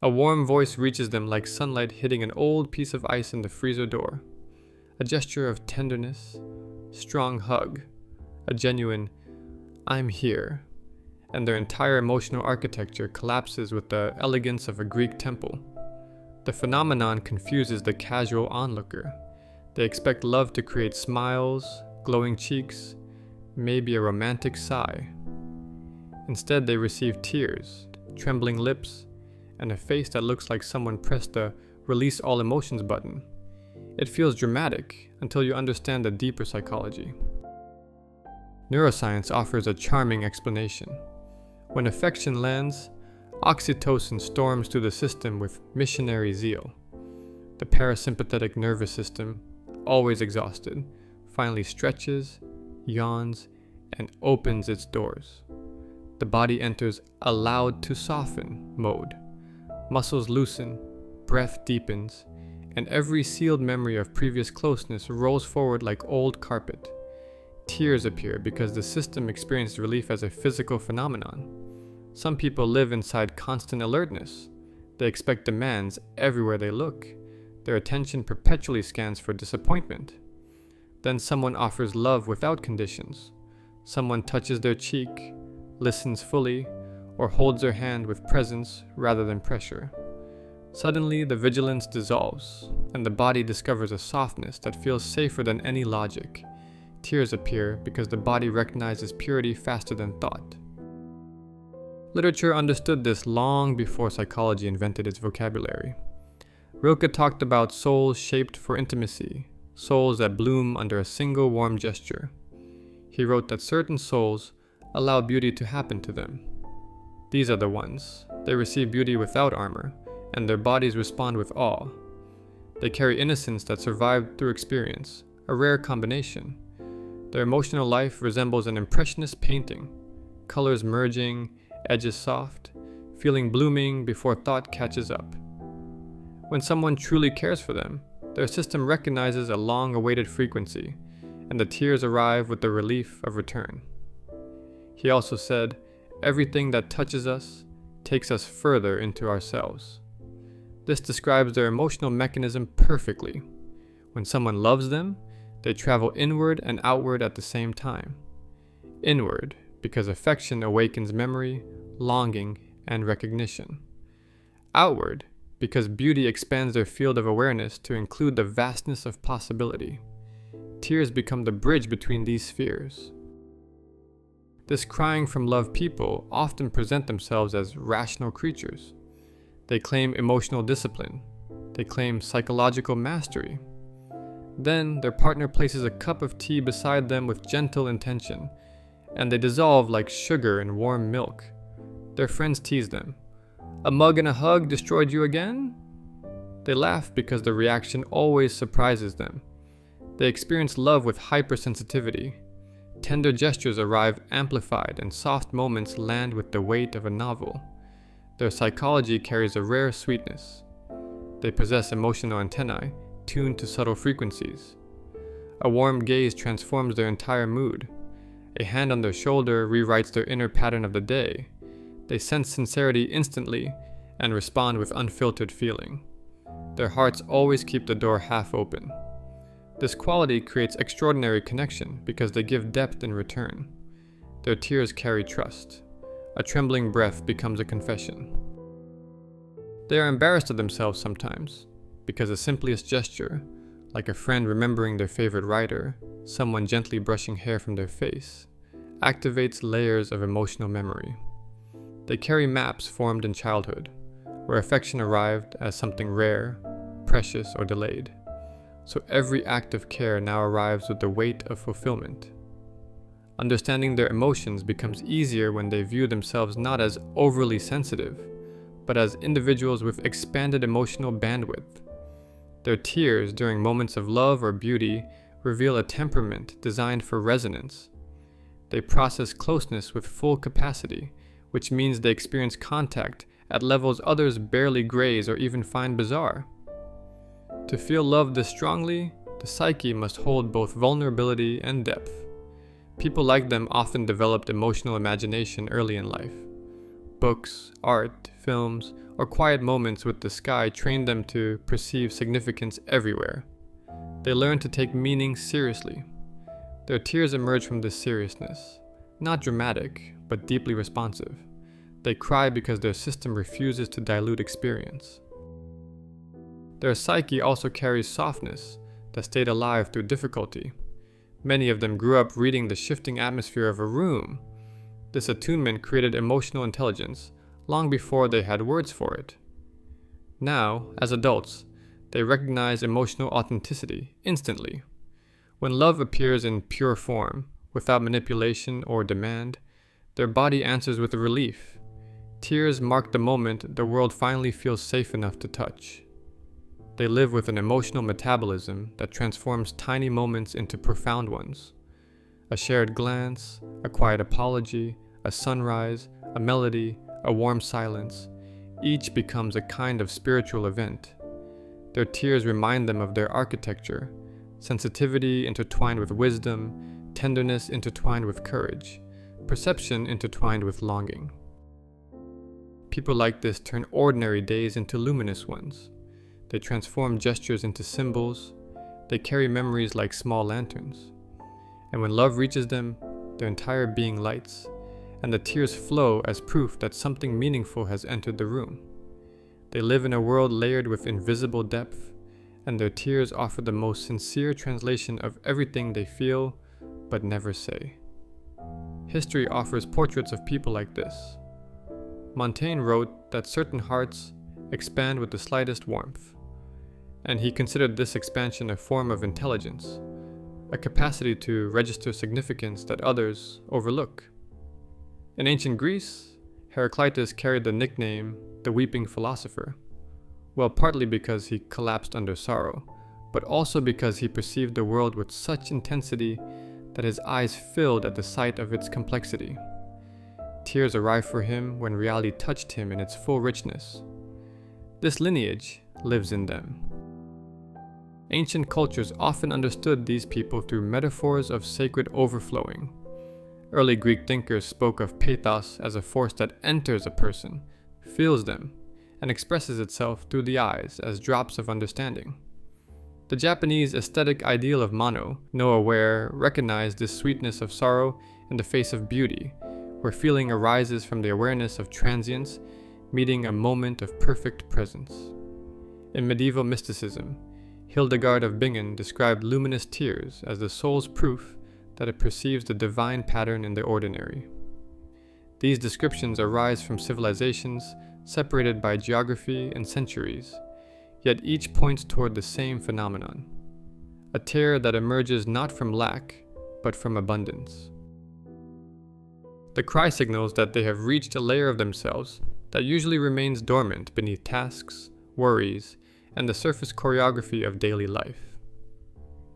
A warm voice reaches them like sunlight hitting an old piece of ice in the freezer door. A gesture of tenderness, strong hug, a genuine, "I'm here," and their entire emotional architecture collapses with the elegance of a Greek temple. The phenomenon confuses the casual onlooker. They expect love to create smiles, glowing cheeks, maybe a romantic sigh. Instead, they receive tears, trembling lips, and a face that looks like someone pressed the "release all emotions" button. It feels dramatic until you understand the deeper psychology. Neuroscience offers a charming explanation. When affection lands, oxytocin storms through the system with missionary zeal. The parasympathetic nervous system, always exhausted, finally stretches, yawns, and opens its doors. The body enters "allowed to soften" mode. Muscles loosen, breath deepens, and every sealed memory of previous closeness rolls forward like old carpet. Tears appear because the system experienced relief as a physical phenomenon. Some people live inside constant alertness. They expect demands everywhere they look. Their attention perpetually scans for disappointment. Then someone offers love without conditions. Someone touches their cheek, listens fully, or holds their hand with presence rather than pressure. Suddenly, the vigilance dissolves, and the body discovers a softness that feels safer than any logic. Tears appear because the body recognizes purity faster than thought. Literature understood this long before psychology invented its vocabulary. Rilke talked about souls shaped for intimacy, souls that bloom under a single warm gesture. He wrote that certain souls allow beauty to happen to them. These are the ones. They receive beauty without armor, and their bodies respond with awe. They carry innocence that survived through experience, a rare combination. Their emotional life resembles an impressionist painting, colors merging, edges soft, feeling blooming before thought catches up. When someone truly cares for them, their system recognizes a long-awaited frequency, and the tears arrive with the relief of return. He also said, "Everything that touches us takes us further into ourselves." This describes their emotional mechanism perfectly. When someone loves them, they travel inward and outward at the same time. Inward, because affection awakens memory, longing, and recognition. Outward, because beauty expands their field of awareness to include the vastness of possibility. Tears become the bridge between these spheres. This crying from love people often present themselves as rational creatures. They claim emotional discipline. They claim psychological mastery. Then their partner places a cup of tea beside them with gentle intention, and they dissolve like sugar in warm milk. Their friends tease them. "A mug and a hug destroyed you again?" They laugh because the reaction always surprises them. They experience love with hypersensitivity. Tender gestures arrive amplified, and soft moments land with the weight of a novel. Their psychology carries a rare sweetness. They possess emotional antennae, tuned to subtle frequencies. A warm gaze transforms their entire mood. A hand on their shoulder rewrites their inner pattern of the day. They sense sincerity instantly and respond with unfiltered feeling. Their hearts always keep the door half open. This quality creates extraordinary connection because they give depth in return. Their tears carry trust. A trembling breath becomes a confession. They are embarrassed of themselves sometimes, because the simplest gesture, like a friend remembering their favorite writer, someone gently brushing hair from their face, activates layers of emotional memory. They carry maps formed in childhood, where affection arrived as something rare, precious, or delayed. So every act of care now arrives with the weight of fulfillment. Understanding their emotions becomes easier when they view themselves not as overly sensitive, but as individuals with expanded emotional bandwidth. Their tears during moments of love or beauty reveal a temperament designed for resonance. They process closeness with full capacity, which means they experience contact at levels others barely graze or even find bizarre. To feel love this strongly, the psyche must hold both vulnerability and depth. People like them often developed emotional imagination early in life. Books, art, films, or quiet moments with the sky train them to perceive significance everywhere. They learn to take meaning seriously. Their tears emerge from this seriousness, not dramatic, but deeply responsive. They cry because their system refuses to dilute experience. Their psyche also carries softness that stayed alive through difficulty. Many of them grew up reading the shifting atmosphere of a room. This attunement created emotional intelligence long before they had words for it. Now, as adults, they recognize emotional authenticity instantly. When love appears in pure form, without manipulation or demand, their body answers with relief. Tears mark the moment the world finally feels safe enough to touch. They live with an emotional metabolism that transforms tiny moments into profound ones. A shared glance, a quiet apology, a sunrise, a melody, a warm silence, each becomes a kind of spiritual event. Their tears remind them of their architecture, sensitivity intertwined with wisdom, tenderness intertwined with courage, perception intertwined with longing. People like this turn ordinary days into luminous ones. They transform gestures into symbols. They carry memories like small lanterns. And when love reaches them, their entire being lights, and the tears flow as proof that something meaningful has entered the room. They live in a world layered with invisible depth, and their tears offer the most sincere translation of everything they feel but never say. History offers portraits of people like this. Montaigne wrote that certain hearts expand with the slightest warmth, and he considered this expansion a form of intelligence, a capacity to register significance that others overlook. In ancient Greece, Heraclitus carried the nickname the weeping philosopher, well, partly because he collapsed under sorrow, but also because he perceived the world with such intensity that his eyes filled at the sight of its complexity. Tears arrived for him when reality touched him in its full richness. This lineage lives in them. Ancient cultures often understood these people through metaphors of sacred overflowing. Early Greek thinkers spoke of pathos as a force that enters a person, fills them, and expresses itself through the eyes as drops of understanding. The Japanese aesthetic ideal of Mano, Noah Ware, recognized this sweetness of sorrow in the face of beauty, where feeling arises from the awareness of transience, meeting a moment of perfect presence. In medieval mysticism, Hildegard of Bingen described luminous tears as the soul's proof that it perceives the divine pattern in the ordinary. These descriptions arise from civilizations separated by geography and centuries, yet each points toward the same phenomenon, a tear that emerges not from lack, but from abundance. The cry signals that they have reached a layer of themselves that usually remains dormant beneath tasks, worries, and the surface choreography of daily life.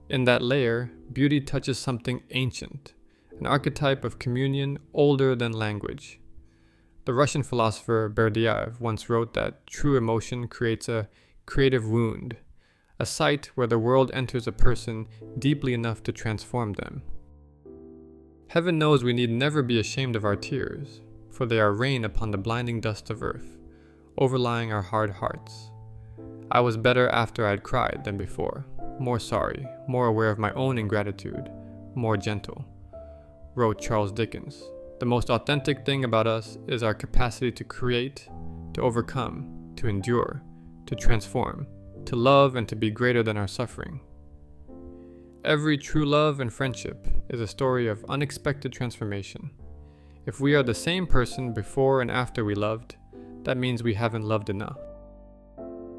In that layer, beauty touches something ancient, an archetype of communion older than language. The Russian philosopher Berdyaev once wrote that true emotion creates a creative wound, a site where the world enters a person deeply enough to transform them. Heaven knows we need never be ashamed of our tears, for they are rain upon the blinding dust of earth, overlying our hard hearts. I was better after I had cried than before, more sorry, more aware of my own ingratitude, more gentle, wrote Charles Dickens. The most authentic thing about us is our capacity to create, to overcome, to endure, to transform, to love, and to be greater than our suffering. Every true love and friendship is a story of unexpected transformation. If we are the same person before and after we loved, that means we haven't loved enough.